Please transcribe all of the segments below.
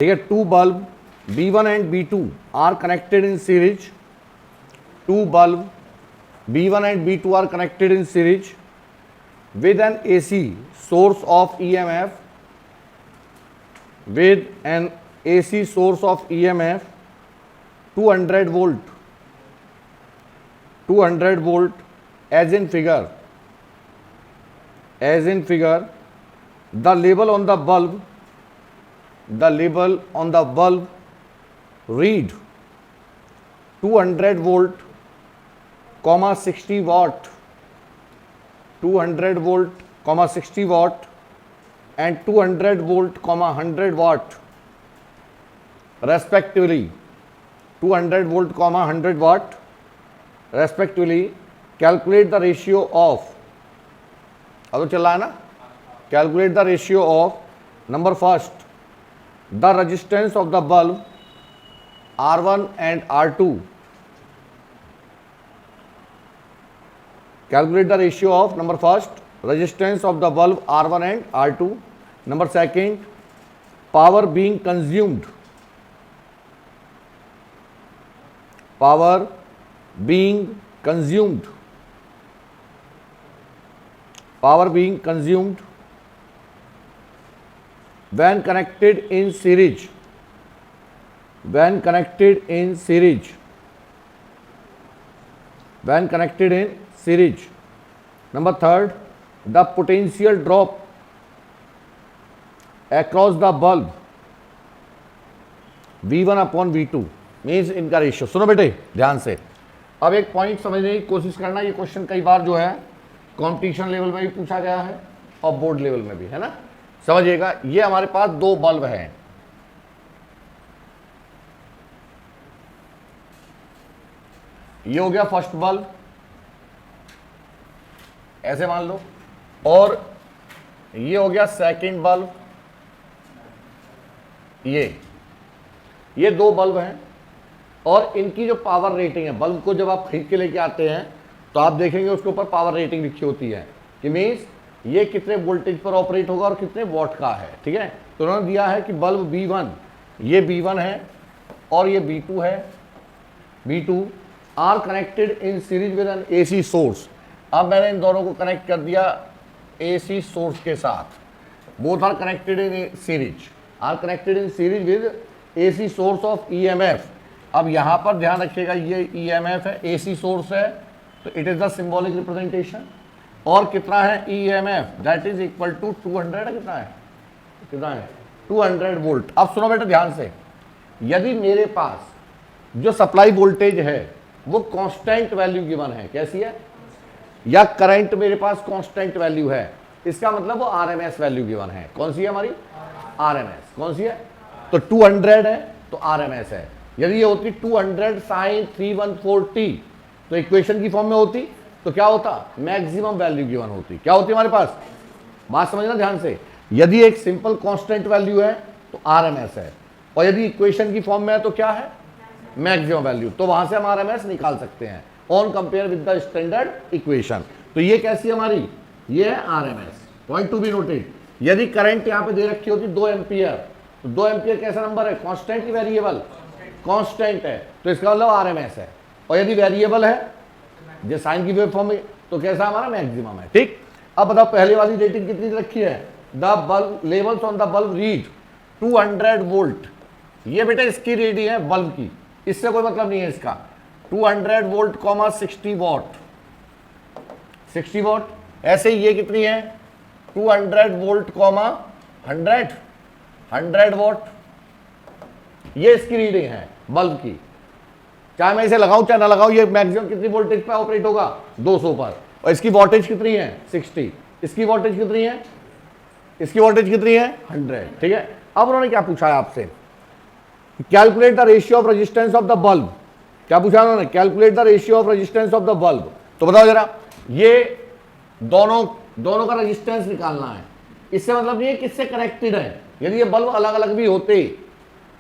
ठीक है, two bulb B1 and B2 are connected in series. Two bulb B1 and B2 are connected in series with an AC source of EMF, with an AC source of EMF 200 volt, 200 volt as in figure, the label on the bulb, read 200 volt, 60 watt, 200 volt, 60 watt and 200 volt, 100 watt respectively, 200 volt, 100 watt respectively. Calculate the ratio of, अब तो चल रहा है ना, calculate the ratio of, number first, the resistance of the bulb R1 and R2. Calculate the ratio of, number first, resistance of the bulb R1 and R2. Number second, power being consumed. Power being consumed. Power being consumed when connected in series. When connected in series. When connected in series. Number third, the potential drop across the bulb V1 upon V2 means इनका ratio. सुनो बेटे ध्यान से, अब एक point समझने की कोशिश करना. ये क्वेश्चन कई बार जो है कंपटीशन लेवल में भी पूछा गया है और बोर्ड लेवल में भी, है ना. समझिएगा, ये हमारे पास दो बल्ब हैं. ये हो गया फर्स्ट बल्ब, ऐसे मान लो, और ये हो गया सेकंड बल्ब. ये दो बल्ब हैं और इनकी जो पावर रेटिंग है, बल्ब को जब आप खरीद के लेके आते हैं तो आप देखेंगे उसके ऊपर पावर रेटिंग लिखी होती है कि मीन्स ये कितने वोल्टेज पर ऑपरेट होगा और कितने वॉट का है. ठीक है, तो उन्होंने दिया है कि बल्ब B1, ये B1 है और ये B2 है. B2 are connected in series with an AC source. अब मैंने इन दोनों को कनेक्ट कर दिया AC सोर्स के साथ. Both are connected in series with AC source of EMF. अब यहां पर ध्यान रखिएगा, ये EMF है, AC सोर्स है, तो it is the symbolic representation. और कितना है EMF, that is equal to 200 है. कितना है 200 वोल्ट. अब सुनो बेटा ध्यान से, यदि मेरे पास जो सप्लाई वोल्टेज है वो कांस्टेंट वैल्यू गिवन है, कैसी है, या करंट मेरे पास कांस्टेंट वैल्यू है, इसका मतलब वो RMS वैल्यू गिवन है. कौन सी है हमारी RMS, कौन सी है, तो 200 है तो RMS है. यदि ये होती 200 sin 3140 तो इक्वेशन की फॉर्म में होती तो क्या होता, मैक्सिमम वैल्यू गिवन होती. क्या होती हमारे पास, बात समझना ध्यान से. यदि एक सिंपल कांस्टेंट वैल्यू है तो RMS है, और यदि इक्वेशन की फॉर्म में है तो क्या है, मैक्सिमम वैल्यू. तो वहां से हम RMS निकाल सकते हैं on compare with the standard equation. तो ये कैसी है हमारी, ये है RMS. Point to be noted. यदि करंट यहाँ पे दे रखी होती 2 एम्पियर, तो 2 एम्पियर कैसा नंबर है, कांस्टेंट की वेरिएबल, कांस्टेंट है, तो इसका मतलब RMS है. और यदि वेरिएबल है जो साइन की वेव फॉर्म में, तो कैसा हमारा मैक्सिमम है. ठीक, अब बताओ पहले वाली रेटिंग कितनी रखी है, the bulb levels on the bulb read 200 volt. ये बेटा इसकी रीडिंग है बल्ब की, इससे कोई मतलब नहीं है इसका. 200 वोल्ट 60 वॉट, 60 वॉट. ऐसे ही ये कितनी है 200 वोल्ट 100 वॉट. ये इसकी रीडिंग है बल्ब की. चाहे मैं इसे लगाऊं चाहे ना लगाऊं, ये मैक्सिमम कितनी वोल्टेज पे ऑपरेट होगा, 200 पर. और इसकी वोल्टेज कितनी है 60. इसकी वोल्टेज कितनी है, 100. ठीक है, अब उन्होंने क्या पूछा है आपसे, calculate the ratio of resistance of the bulb. क्या पूछा उन्होंने, calculate the ratio of resistance of the bulb. तो बताओ जरा, ये दोनों का रेजिस्टेंस निकालना है. इससे मतलब नहीं है किससे कनेक्टेड है. यदि ये बल्ब अलग अलग भी होते,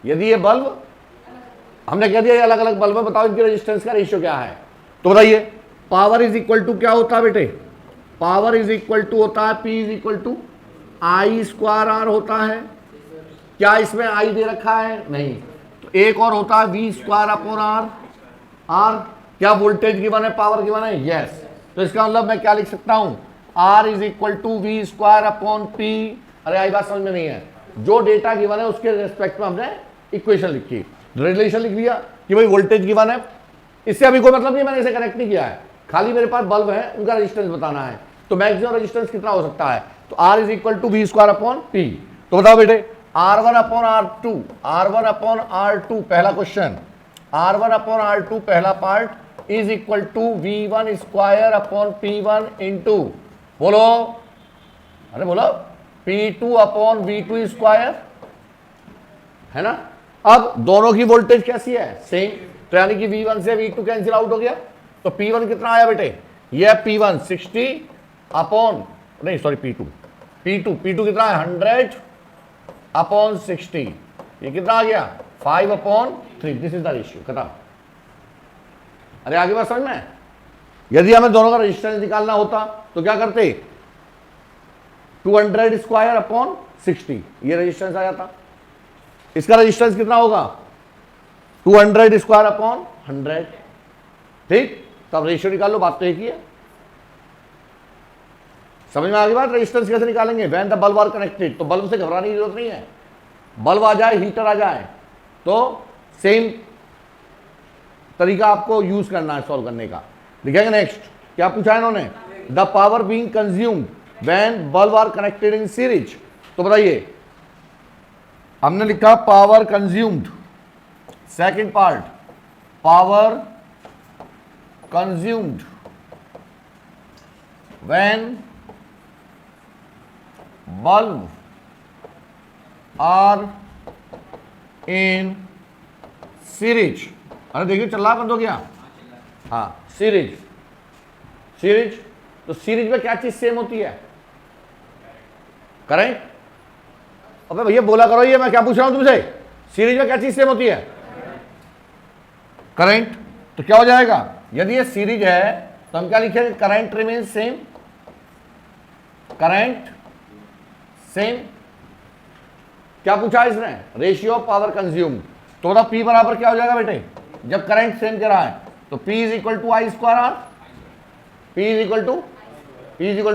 यदि ये बल्ब हमने कह दिया ये अलग अलग बल्ब है, बताओ इनकी रेजिस्टेंस का रेशियो क्या है. तो बताइए, पावर इज इक्वल टू क्या होता है बेटे, पावर इज इक्वल टू होता है P is equal to I square R होता है. क्या इसमें आई दे रखा है? नहीं। तो एक और होता है V square upon R. R क्या वोल्टेज गिवन है, पावर गिवन है? यस। तो इसका मतलब मैं क्या लिख सकता हूं, R is equal to V square upon P. अरे आई बात समझ में नहीं है, जो डेटा गिवन है उसके रेस्पेक्ट में हमने इक्वेशन लिखी, रिलेशन लिख लिया कि भाई वोल्टेज गिवन है। इससे अभी कोई मतलब नहीं, मैंने इसे कनेक्ट नहीं किया है, खाली मेरे पास बल्ब है, उनका रेजिस्टेंस बताना है। तो मैक्सिमम रेजिस्टेंस कितना हो सकता है? तो R is equal to V square upon P. तो बताओ बेटे, R one upon R two, R one upon R two पहला question, R one upon R two पहला part is equal to V one square upon P one into, बोलो, अरे बोलो, P two upon V two square, है ना। अब दोनों की वोल्टेज कैसी है? सेम। तो यानी कि V1 से V2 कैंसिल आउट हो गया, तो P1 कितना आया बेटे? ये P1 60 अपॉन, नहीं सॉरी P2 कितना है? 100 अपॉन 60। ये कितना आ गया? 5 upon 3। This is the ratio, खत्म। अरे आगे बात समझ में? यदि हमें दोनों का रेजिस्टेंस निकालना होता तो क्या करते? 200 स्क्वायर अपॉन 60, ये रेजिस्टेंस आ जाता। इसका रेजिस्टेंस कितना होगा? 200 स्क्वायर अपॉन 100। ठीक, तब रेशियो निकाल लो, बात तो एक ही है। समझ में आ गई बात? रेजिस्टेंस कैसे निकालेंगे? When the bulb are connected. तो बल्ब से घबराने की जरूरत नहीं है, बल्ब आ जाए, हीटर आ जाए, तो सेम तरीका आपको यूज करना है सॉल्व करने का। लिखेंगे नेक्स्ट, क्या पूछा है इन्होंने? The power being consumed when bulb are connected in series. तो बताइए, हमने लिखा power consumed, second part power consumed when bulb are in series. अरे देखिए चल रहा, बंद हो गया। हाँ, सीरीज। तो सीरीज में क्या चीज सेम होती है? करंट। अबे भैया बोला करो, ये मैं क्या पूछ रहा हूं तुमसे, सीरीज में क्या चीज सेम होती है? करंट। तो क्या हो जाएगा? यदि ये सीरीज है तो हम क्या लिखेंगे? Current remain same, current same. क्या पूछा इसने? Ratio of power consume. तो बताओ P बराबर क्या हो जाएगा बेटे? जब करंट सेम कह रहा है तो P is equal to I square R, P is equal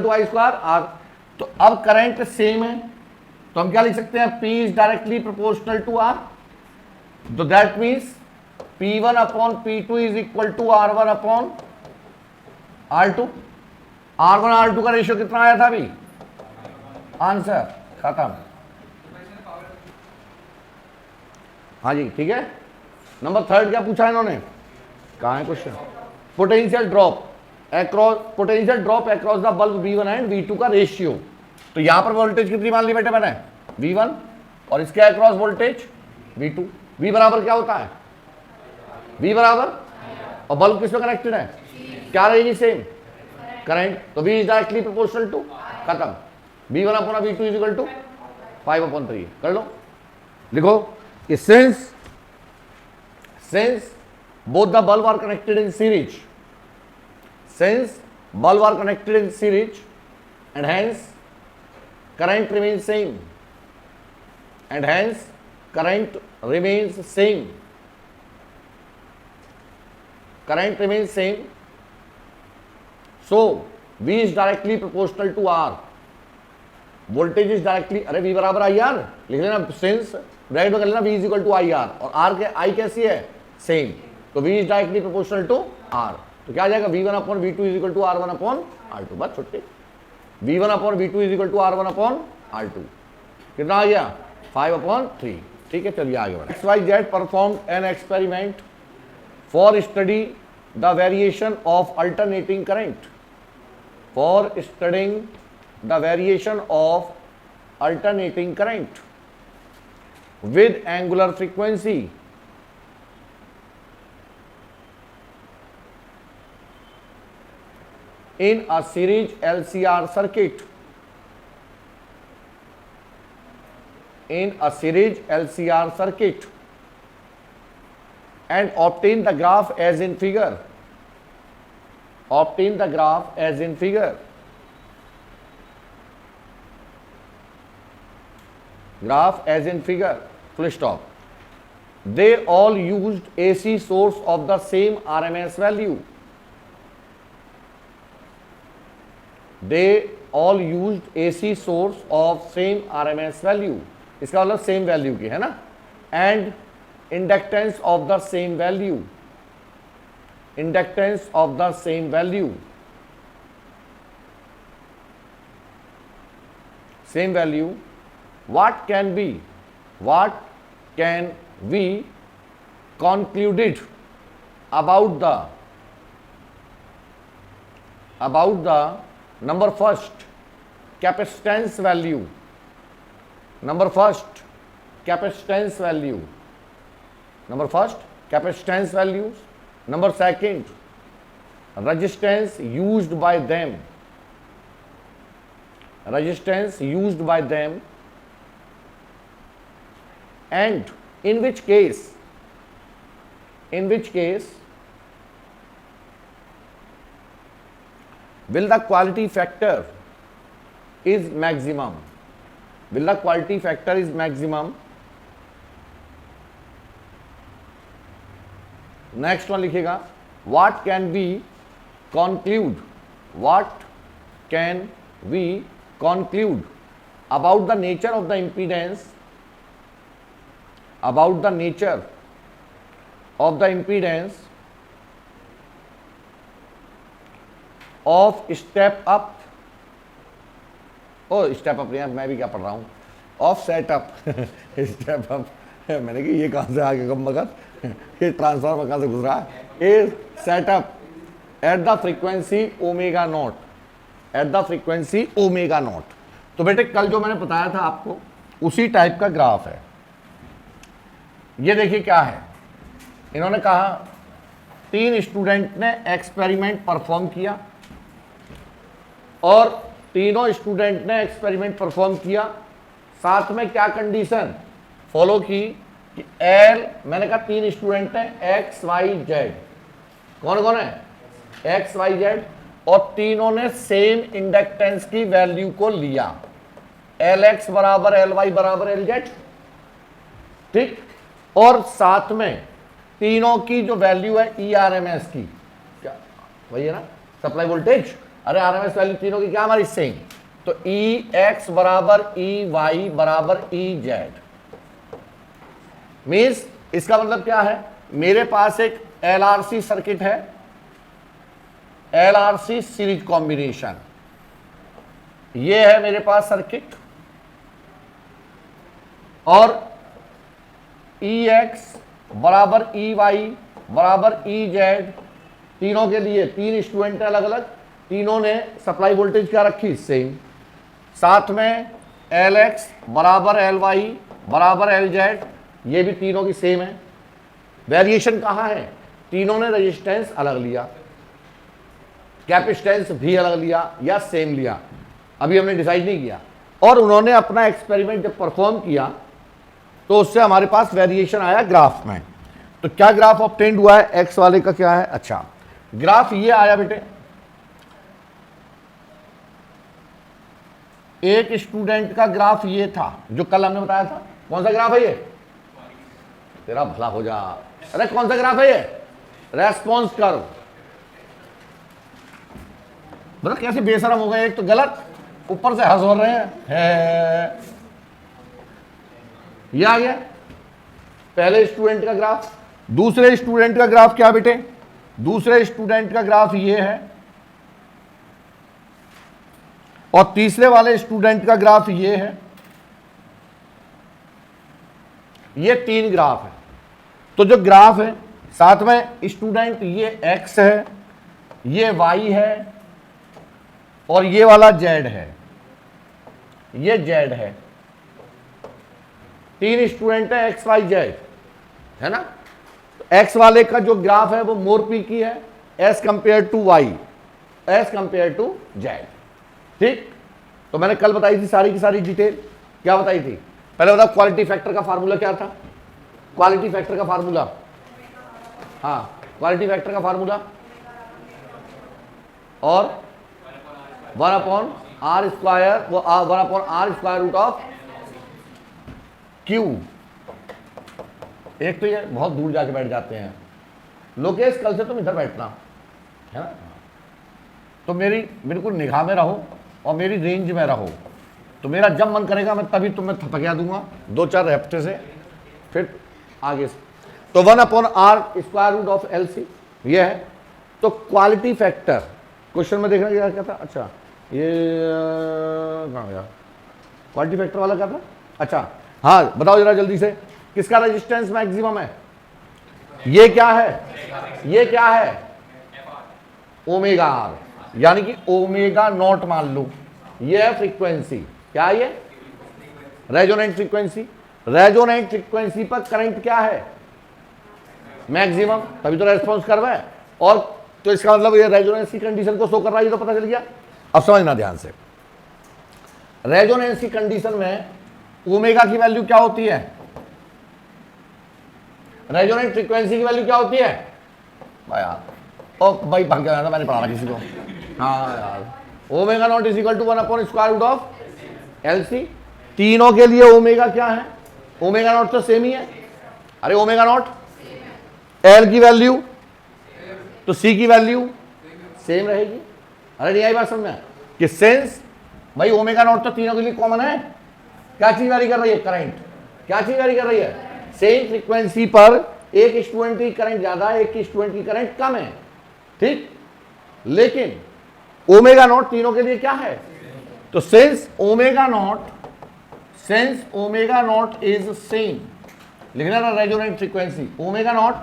to I square R. तो अब करंट सेम है तो हम क्या लिख सकते हैं? P is directly proportional to R। तो that means P1 upon P2 is equal to R1 upon R2। R1 R2 का रेशियो कितना आया था अभी? आंसर खत्म। हाँ जी, ठीक है। नंबर थर्ड क्या पूछा इन्होंने? कहाँ है question? Potential drop across the bulb V1 and V2 का रेशियो। तो यहां पर वोल्टेज कितनी मान ली बेटे मैंने? V1, और इसके अक्रॉस वोल्टेज V2। V बराबर क्या होता है? V बराबर, और बल्ब किसमें कनेक्टेड है? क्या रहेगी? Same current. तो V is directly proportional to, खत्म। V1 upon V2 is equal to 5 upon 3। कर लो, लिखो कि since both the bulb are connected in series, and hence current remains same, so V is directly proportional to R, voltage is directly, अरे V बराबर I R लिख लेना, since bracket में कर लेना, V is equal to I R, और R के I कैसी है? सेम। तो V is directly proportional to R। तो क्या आ जाएगा? V1 upon V2 is equal to R1 upon R2। बस छुट्टी। V1 upon V2 is equal to R1 upon R2 कितना आ गया? 5 अपॉन 3। ठीक है, चलिए आगे बढ़े। XYZ performed an experiment for study the variation of alternating current, with angular frequency in a series LCR circuit, and obtain the graph as in figure. graph as in figure, full stop. They all used AC source of the same RMS value. They all used AC source of same RMS value. इसका मतलब same value की है ना, and inductance of the same value, inductance of the same value, same value. What can we concluded about the number first capacitance value, number first capacitance values, number second resistance used by them, and in which case will the quality factor is maximum, next one लिखिएगा, what can we conclude about the nature of the impedance, of step up, step up नहीं, मैं भी क्या पढ़ रहा हूँ, of setup step up, मैंने कि ये कहाँ से आ गया मगज, ये ट्रांसफार्मर कहाँ से घुस रहा है, a setup at the frequency omega naught, तो बेटे कल जो मैंने बताया था आपको उसी टाइप का ग्राफ है. ये देखिए क्या है, इन्होंने कहा 3 स्टूडेंट ने एक्सपेरिमेंट परफॉर्म किया और तीनों स्टूडेंट ने एक्सपेरिमेंट परफॉर्म किया, साथ में क्या कंडीशन फॉलो की कि एल, मैंने कहा 3 स्टूडेंट हैं एक्स वाई जेड, कौन कौन है एक्स वाई जेड, और तीनों ने सेम इंडक्टेंस की वैल्यू को लिया, एल एक्स बराबर एल वाई बराबर एल जेड, ठीक, और साथ में तीनों की जो वैल्यू है ई आर एम एस की, क्या वही है ना सप्लाई वोल्टेज, अरे आर एम एस वैल्यू तीनों की क्या हमारी सेम, तो ई एक्स बराबर ई वाई बराबर ई जेड. मीन्स इसका मतलब क्या है, मेरे पास एक एलआरसी सर्किट है, एलआरसी सीरीज कॉम्बिनेशन, ये है मेरे पास सर्किट, और ई एक्स बराबर ई वाई बराबर ई जेड, तीनों के लिए 3 स्टूडेंट अलग अलग, तीनों ने सप्लाई वोल्टेज क्या रखी सेम, साथ में एल एक्स बराबर एल वाई बराबर एल जेड, ये भी तीनों की सेम है. वेरिएशन कहाँ है, तीनों ने रेजिस्टेंस अलग लिया, कैपेसिटेंस भी अलग लिया या सेम लिया, अभी हमने डिसाइड नहीं किया, और उन्होंने अपना एक्सपेरिमेंट जब परफॉर्म किया तो उससे हमारे पास वेरिएशन आया ग्राफ में. तो क्या ग्राफ ऑब्टेन्ड हुआ है, एक्स वाले का क्या है, अच्छा ग्राफ ये आया बेटे, एक स्टूडेंट का ग्राफ ये था जो कल हमने बताया था, कौन सा ग्राफ है ये, तेरा भला हो जा, अरे कौन सा ग्राफ है ये, रेस्पॉन्स कर्व, मतलब कैसे बेशरम हो गए, एक तो गलत ऊपर से हंस हो रहे हैं, ये आ गया पहले स्टूडेंट का ग्राफ. दूसरे स्टूडेंट का ग्राफ क्या बेटे, दूसरे स्टूडेंट का ग्राफ ये है, और तीसरे वाले स्टूडेंट का ग्राफ ये है, ये 3 ग्राफ है. तो जो ग्राफ है साथ में स्टूडेंट ये x है, ये y है, और ये वाला z है, ये z है, 3 स्टूडेंट है x y z है ना. तो x वाले का जो ग्राफ है वो मोर पी की है as compare to y, as compare to z, ठीक. तो मैंने कल बताई थी सारी की सारी डिटेल, क्या बताई थी, पहले बताओ क्वालिटी फैक्टर का फार्मूला क्या था, क्वालिटी फैक्टर का फार्मूला, हाँ क्वालिटी फैक्टर का फार्मूला, और 1/r स्क्वायर, वो 1/r square root of Q, एक तो ये बहुत दूर जाके बैठ जाते हैं। लोकेश कल से तुम इधर बैठना है ना, तो मेरी बिल्कुल निगाह में रहो और मेरी रेंज में रहो, तो मेरा जब मन करेगा मैं तभी तुम्हें थपकिया दूंगा 2-4 हफ्ते से, फिर आगे से। तो 1/r square root of LC ये है। तो क्वालिटी फैक्टर क्वेश्चन में देखना क्या था, अच्छा ये कहाँ गया क्वालिटी फैक्टर वाला क्या था, अच्छा हाँ बताओ जरा जल्दी से, किसका रेजिस्टेंस मैक्सिमम है, ये क्या है, ये क्या है ओमेगा आर, यानी कि ओमेगा नॉट मान लो, ये है फ्रीक्वेंसी, क्या है ये रेजोनेंट फ्रीक्वेंसी। रेजोनेंट फ्रीक्वेंसी पर करंट क्या है मैक्सिमम, तभी तो रेस्पॉन्स कर रहा है, और तो इसका मतलब ये रेजोनेंस की कंडीशन को शो कर रहा है, ये तो पता चल गया। अब समझना ध्यान से, रेजोनेंस की कंडीशन में ओमेगा की वैल्यू क्या होती है, रेजोनेंट फ्रीक्वेंसी की वैल्यू क्या होती है भाई यार, ओ भाई भाग गया था, मैंने पढ़ा किसी को, हाँ यार, omega naught is equal to 1/स्क्वायर रूट ऑफ LC। तीनों के लिए ओमेगा क्या है, ओमेगा नॉट तो सेम ही है, अरे ओमेगा नॉट L की वैल्यू तो C की वैल्यू सेम रहेगी। अरे नहीं आई बात समझ में कि सेंस भाई ओमेगा नॉट तो तीनों के लिए कॉमन है, क्या चीज वैरी कर रही है करंट, क्या चीज वैरी कर रही है, सेम फ्रीक्वेंसी पर एक स्टूडेंट की करंट ज्यादा है, एक की स्टूडेंट की करंट कम है, ठीक, लेकिन ओमेगा नॉट तीनों के लिए क्या है, तो sense omega naught is same, लिखना ना resonant frequency omega naught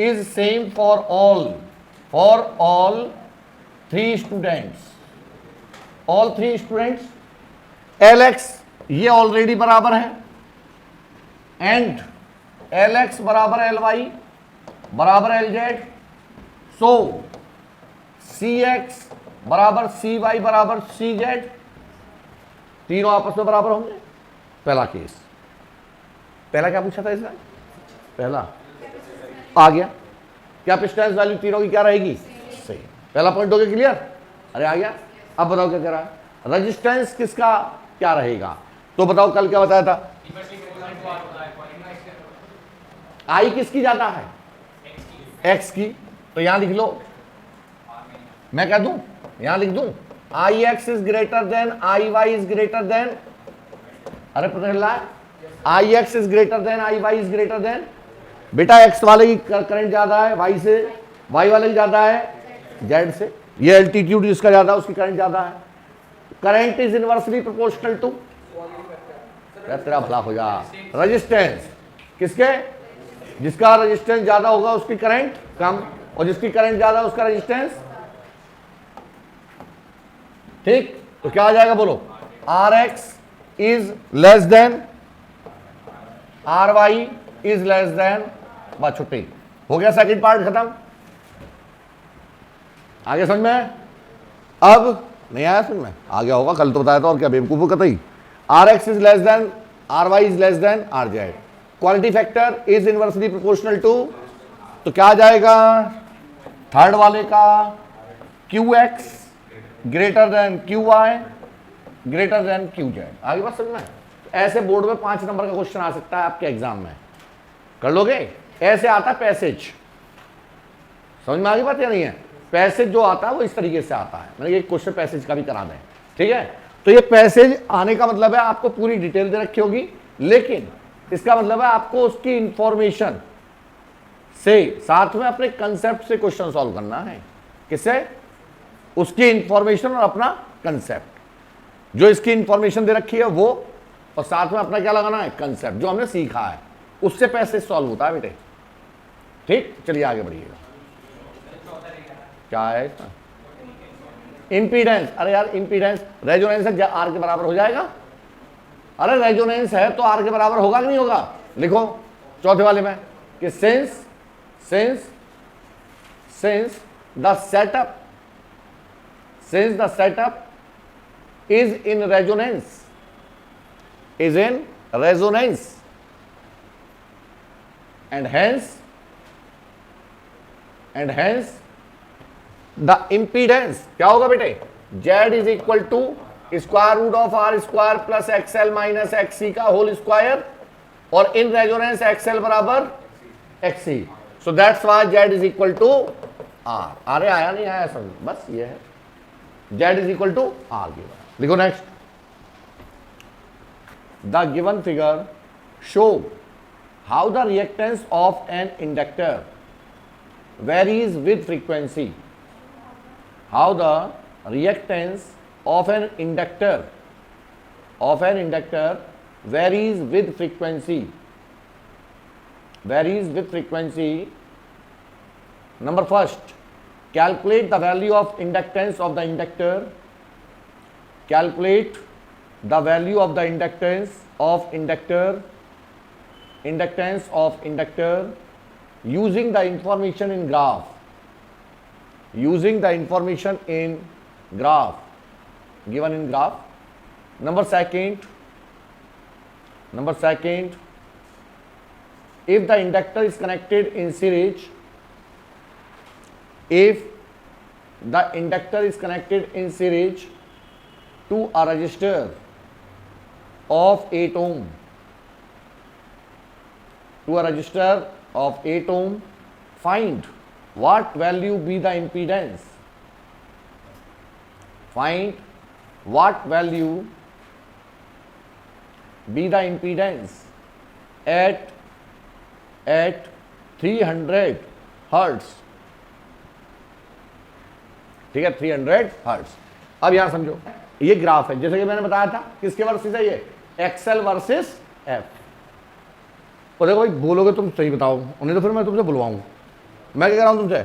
is same for all 3 students, all 3 students. Lx ये ऑलरेडी बराबर है, एंड Lx बराबर Ly बराबर Lz, सो Cx बराबर Cy बराबर Cz, तीनों आपस में बराबर होंगे। पहला केस, पहला क्या पूछा था इसमें, पहला आ गया, कैपेसिटेंस वैल्यू तीनों की क्या रहेगी सही, पहला पॉइंट हो गया क्लियर, अरे आ गया। अब बताओ क्या कह रहा है, रेजिस्टेंस किसका क्या रहेगा, तो बताओ कल क्या बताया था, आई किसकी ज्यादा है, एक्स की, तो यहां लिख लो, मैं कह दूं यहां लिख दूं I X is greater than I Y is greater than, अरे पता चल रहा है I X is greater than I Y is greater than, बेटा एक्स वाले की करंट ज्यादा है वाई से, वाई वाले की ज्यादा है जेड से, ये एल्टीट्यूड जिसका ज्यादा है उसकी करंट ज्यादा है, current is inversely proportional to, तेरा भला हो जा, रेजिस्टेंस किसके, जिसका रेजिस्टेंस ज्यादा होगा उसकी करंट कम, और जिसकी करंट ज्यादा उसका रेजिस्टेंस, ठीक, तो क्या आ जाएगा बोलो, R X is less than R Y is less than, बात छुट्टी हो गया, सेकंड पार्ट खत्म, आगे समझ में, अब नहीं आया समझ में, आ गया होगा, कल तो बताया था और क्या बेवकूफो कतई, R X is less than R Y is less than R Z, quality factor is inversely proportional to, तो क्या आ जाएगा थर्ड वाले का Q X greater than Q Y greater than Q Z, आगे बात समझ में। ऐसे बोर्ड में 5 नंबर का क्वेश्चन आ सकता है आपके एग्जाम में, कर लोगे, ऐसे आता है पैसेज, समझ में आ गई बात या नहीं है, पैसेज जो आता है वो इस तरीके से आता है, मतलब ये क्वेश्चन पैसेज का भी करा दें, ठीक है, तो ये पैसेज आने का मतलब है आपको पूरी डिटेल दे रखी होगी, लेकिन इसका मतलब है आपको उसकी इंफॉर्मेशन से साथ में अपने कंसेप्ट से क्वेश्चन सॉल्व करना है, किससे, उसकी इंफॉर्मेशन और अपना कंसेप्ट, जो इसकी इंफॉर्मेशन दे रखी है वो, और साथ में अपना क्या लगाना है कंसेप्ट जो हमने सीखा है, उससे पैसेज सॉल्व होता है बेटे, ठीक, चलिए आगे बढ़िएगा, क्या है इसका इंपीडेंस, अरे यार इंपीडेंस रेजोनेंस है आर के बराबर हो जाएगा, अरे रेजोनेंस है तो आर के बराबर होगा कि नहीं होगा, लिखो चौथे वाले में कि since the setup is in resonance, and hence the impedance क्या होगा बेटे, Z is equal to square root of R square plus XL minus XC का होल स्क्वायर और इन रेजोनेंस एक्सएल बराबर XC, so that's why Z is equal to R. अरे आया नहीं आया समझ, बस ये है Z is equal to R given. देखो next, the given figure show how the reactance of an inductor varies with frequency. How the reactance of an inductor varies with frequency. Varies with frequency. Number first, calculate the value of inductance of the inductor. Calculate the value of the inductance of inductor. Using the information in graph. Using the information in graph given in graph. Number second, if the inductor is connected in series, if the inductor is connected in series to a resistor of 8 ohm, to a resistor of 8 ohm, find what value be the impedance. Find what value be the impedance at 300 hertz. ठीक है, 300 hertz. अब यहां समझो, ये graph है जैसे कि मैंने बताया था, किसके वर्सेस है ये, एक्सएल वर्सेस एफ। और देखो भाई बोलोगे तुम सही बताओ, उन्हें तो फिर मैं तुमसे बुलवाऊं। मैं क्या कह रहा हूं तुमसे,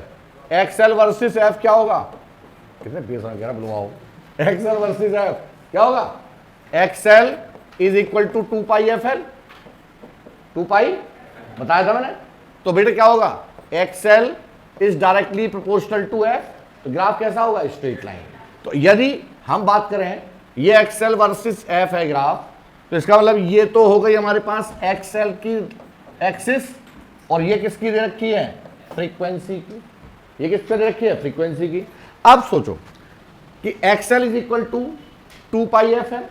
एक्सएल वर्सेस एफ क्या होगा, कितने बेसमझ कह रहा बुलवाओ, एक्सएल वर्सेस एफ क्या होगा, XL is equal to 2 pi F L, 2 pi बताया था मैंने। तो बेटा क्या होगा, XL is directly proportional to F, तो ग्राफ कैसा होगा, स्ट्रेट लाइन। तो यदि हम बात करें ये एक्सएल वर्सेस एफ है ग्राफ, तो इसका मतलब ये तो हो गई हमारे पास एक्सएल की एक्सिस, और ये किसकी दे रखी है, फ्रीक्वेंसी की। ये किस पे दे रखी है, फ्रीक्वेंसी की। अब सोचो कि XL is equal to 2 pi F है,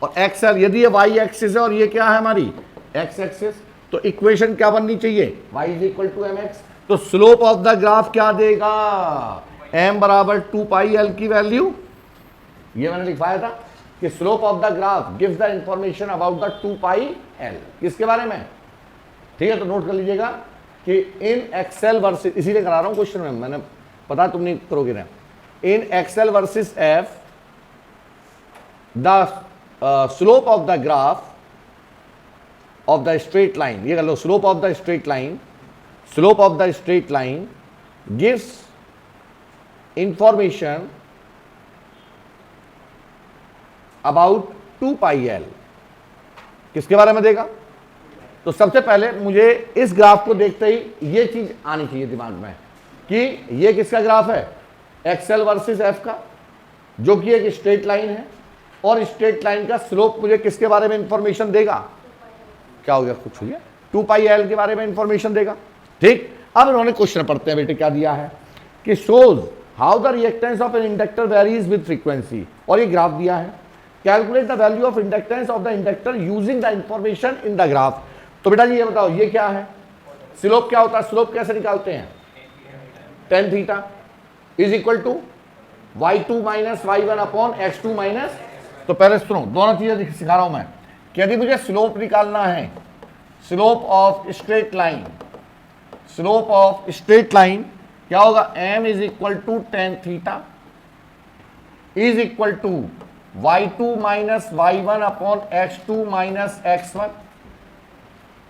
और एक्सएल यदि ये वाई एक्सिस है और ये क्या है हमारी एक्स एक्सिस, तो इक्वेशन क्या बननी चाहिए, Y is equal to M X. तो स्लोप ऑफ द ग्राफ क्या देगा, एम बराबर 2 पाई एल की वैल्यू, ये मैंने लिखवाया था कि slope of the graph gives the information about the 2 pi L, किसके बारे में, ठीक है। तो नोट कर लीजिएगा कि इन एक्सएल वर्सेस, इसीलिए करा रहा हूं क्वेश्चन में, मैंने पता तुम नहीं करोगे ना, in XL versus F the slope of the graph of the straight line, ये कर लो, slope of the straight line, slope of the straight line gives information about 2 pi L, किसके बारे में देगा। तो सबसे पहले मुझे इस ग्राफ को देखते ही ये चीज आनी चाहिए दिमाग में कि ये किसका ग्राफ है, एक्सएल वर्सेस एफ का, जो कि एक स्ट्रेट लाइन है, और स्ट्रेट लाइन का स्लोप मुझे किसके बारे में इंफॉर्मेशन देगा, क्या हो गया, कुछ हुआ, 2 पाई एल के बारे में इंफॉर्मेशन देगा। ठीक, अब इन्होंने क्वेश्चन पढ़ते हैं बेटे, क्या दिया है कि shows how the reactance of an inductor varies with frequency, और ये ग्राफ दिया है, calculate the value of inductance of the inductor using the information in the graph. तो बेटा जी ये बताओ ये क्या है, स्लोप क्या होता है, स्लोप कैसे निकालते हैं, tan theta is equal to y2 minus y1 upon x2 minus. तो पहले सुनो, दोनों चीजें सिखा रहा हूं मैं कि यदि मुझे स्लोप निकालना है, slope of straight line, slope of straight line क्या होगा, m is equal to tan theta is equal to y2 minus y1 upon x2 minus x1।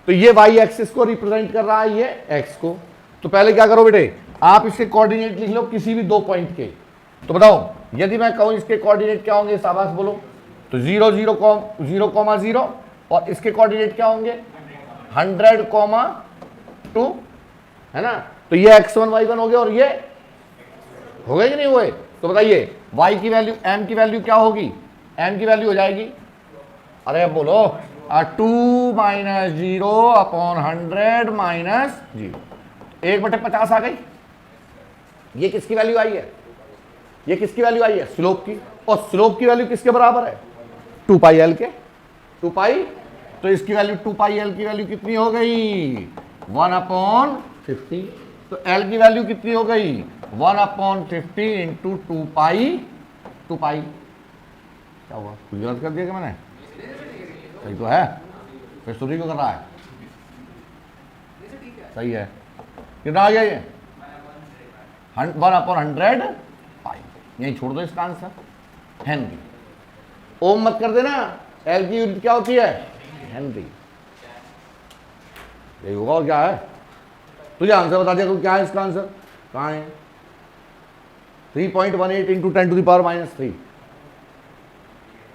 तो ये y एक्सिस को रिप्रेजेंट कर रहा है, ये x को। तो पहले क्या करो बेटे, आप इसके कोऑर्डिनेट लिख लो किसी भी 2 पॉइंट के। तो बताओ यदि मैं कहूं इसके कोऑर्डिनेट क्या होंगे, शाबाश बोलो, तो 0 0 0 और इसके कोऑर्डिनेट क्या होंगे 100 2, है ना। तो ये x1 y1 हो गया, और ये हो गए कि नहीं हुए। तो बताइए y की वैल्यू, m की वैल्यू क्या होगी, m की वैल्यू हो जाएगी, अरे अब बोलो 2 माइनस 0 अपॉन 100 माइनस 0, 1/50 आ गई। ये किसकी वैल्यू आई है, ये किसकी वैल्यू आई है, स्लोप की। और स्लोप की वैल्यू किसके बराबर है, 2 पाई एल के, 2 पाई तो इसकी वैल्यू 2 पाई एल की वैल्यू कितनी हो गई 1/50। तो एल की वैल्यू कितनी हो गई 1/50 इंटू 2 पाई क्या हुआ, कुछ गलत कर दिया क्या मैंने? सही तो है, फिर सूर्य को कर रहा है, सही है। कितना आ गया ये 1/100 पाई। यही छोड़ दो इसका आंसर हेनरी। ओम मत कर देना, एल की यूनिट क्या होती है हेनरी। यही होगा और क्या है? तुझे आंसर बता दिया, क्या है इसका आंसर? कहाँ है? 3.18 इंटू 10⁻³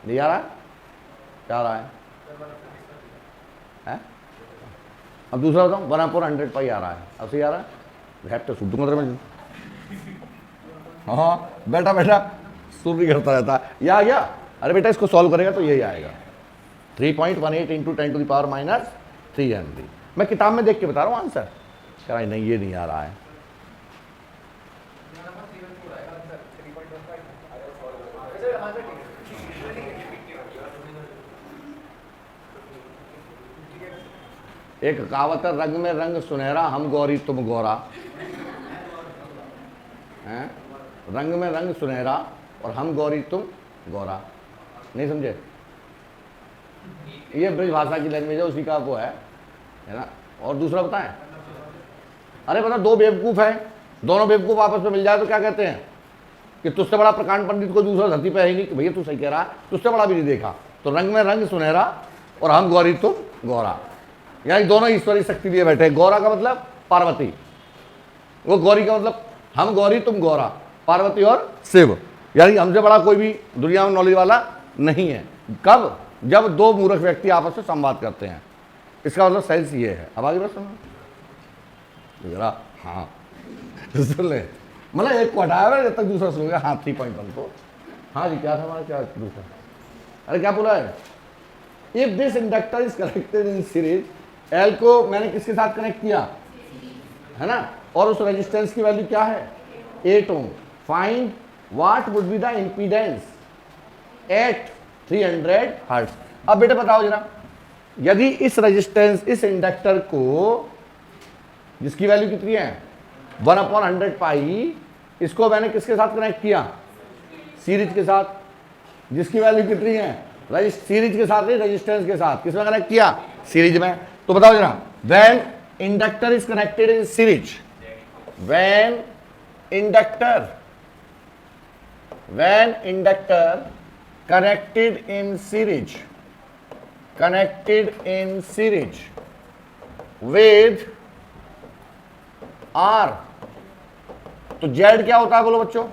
नहीं आ रहा है? क्या आ रहा है? अब दूसरा बताऊँ 1/100 पाई आ रहा है। अब सही आ रहा है? हैप तो सुन दूंगा मैं। हाँ बेटा बेटा सुन नहीं करता रहता है। ये आ गया? अरे बेटा इसको सॉल्व करेगा तो यही आएगा 3.18 इंटू 10⁻³ हेनरी। मैं किताब में देख के बता रहा हूँ आंसर। कह रहा नहीं ये नहीं आ रहा है। एक कहावत है, रंग में रंग सुनहरा हम गौरी तुम गौरा। हैं? रंग में रंग सुनहरा और हम गौरी तुम गौरा। नहीं समझे? ये ब्रज भाषा की लैंग्वेज है, उसी का वो है ना। और दूसरा बताएं, अरे बता दो बेवकूफ है, दोनों बेवकूफ आपस में मिल जाए तो क्या कहते हैं कि तुझसे बड़ा प्रकांड पंडित को दूसरा धरती पे है ही नहीं। कि भैया तू सही कह रहा है, तुझसे बड़ा भी नहीं देखा। तो रंग में रंग सुनहरा और हम गौरी तुम गौरा, यानी दोनों ईश्वरी शक्ति लिए बैठे। गौरा का मतलब पार्वती, वो गौरी का मतलब हम गौरी तुम गौरा, पार्वती और शिव। यानी हमसे बड़ा कोई भी दुनिया में नॉलेज वाला नहीं है। कब? जब दो मूर्ख व्यक्ति आपस में संवाद करते हैं। इसका मतलब सेंस ये है। अब आगे बात सुनो जरा। हाँ सुन ले, मतलब एक को हटाया जब तक दूसरा सुन। हाँ 3.1 तो हाँ जी क्या था हमारा, क्या दूसरा? अरे क्या बोला है? If this inductor is connected in series, L को मैंने किसके साथ कनेक्ट किया है ना, और उस रेजिस्टेंस की वैल्यू क्या है 8 ohm. Find what would be the impedance at 300 hertz. अब बेटा बताओ जरा, यदि इस रेजिस्टेंस, इस इंडक्टर को जिसकी वैल्यू कितनी है 1/100 पाई, इसको मैंने किसके साथ कनेक्ट किया सीरीज के साथ, जिसकी वैल्यू कितनी है सीरीज के साथ नहीं रेजिस्टेंस के साथ। किसमें कनेक्ट किया सीरीज में। तो बताओ जरा, when inductor is connected in series, when inductor connected in series with R, तो Z क्या होता है बोलो बच्चों?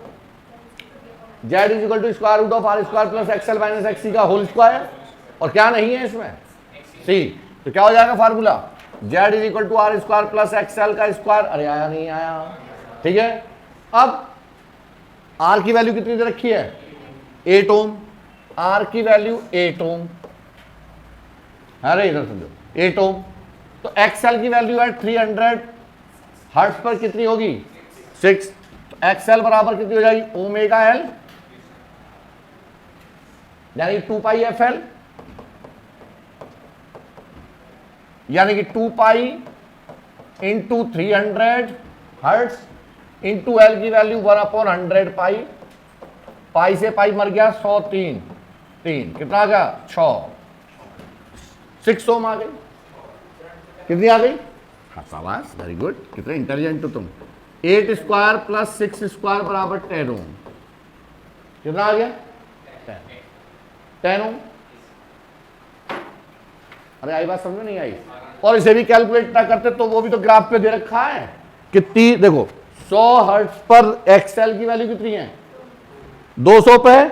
Z is equal to square root of R square plus XL minus XC का होल स्क्वायर। और क्या नहीं है इसमें C, तो क्या हो जाएगा formula Z is equal to R square plus XL का स्क्वायर। अरे आया नहीं आया? ठीक है। अब R की वैल्यू कितनी दे रखी है 8 ओम। R की वैल्यू 8 ओम, अरे इधर समझो 8 ओम। तो XL की वैल्यू है 300 हर्ट्ज पर कितनी होगी 6। तो XL बराबर कितनी हो जाएगी ओमेगा L, यानी 2 पाई FL, यानी कि 2 pi into 300 hertz into L की वैल्यू 1/100 पाई। पाई से पाई मर गया 103, 3 कितना आ गया 6 ओम आ गई। कितनी आ गई? हाँ शाबाश, वेरी गुड, कितने इंटेलिजेंट हो तुम। 8 स्क्वायर प्लस 6 स्क्वायर बराबर 10 ओम। कितना आ गया 10 ओम। अरे आई बात समझ में नहीं आई? और इसे भी कैलकुलेट ना करते तो वो भी तो ग्राफ पे दे रखा है कितनी। देखो 100 हर्ट्ज पर XL की वैल्यू कितनी है 200 पे,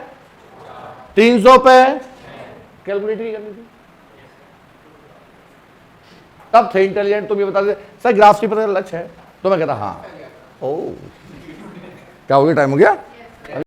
300 पे, कैलकुलेट नहीं करनी थी तब थे इंटेलिजेंट। तुम ये बता देते सर ग्राफ से पता लक्ष्य है, तो मैं कहता हाँ। ओ क्या हो गया, टाइम हो गया।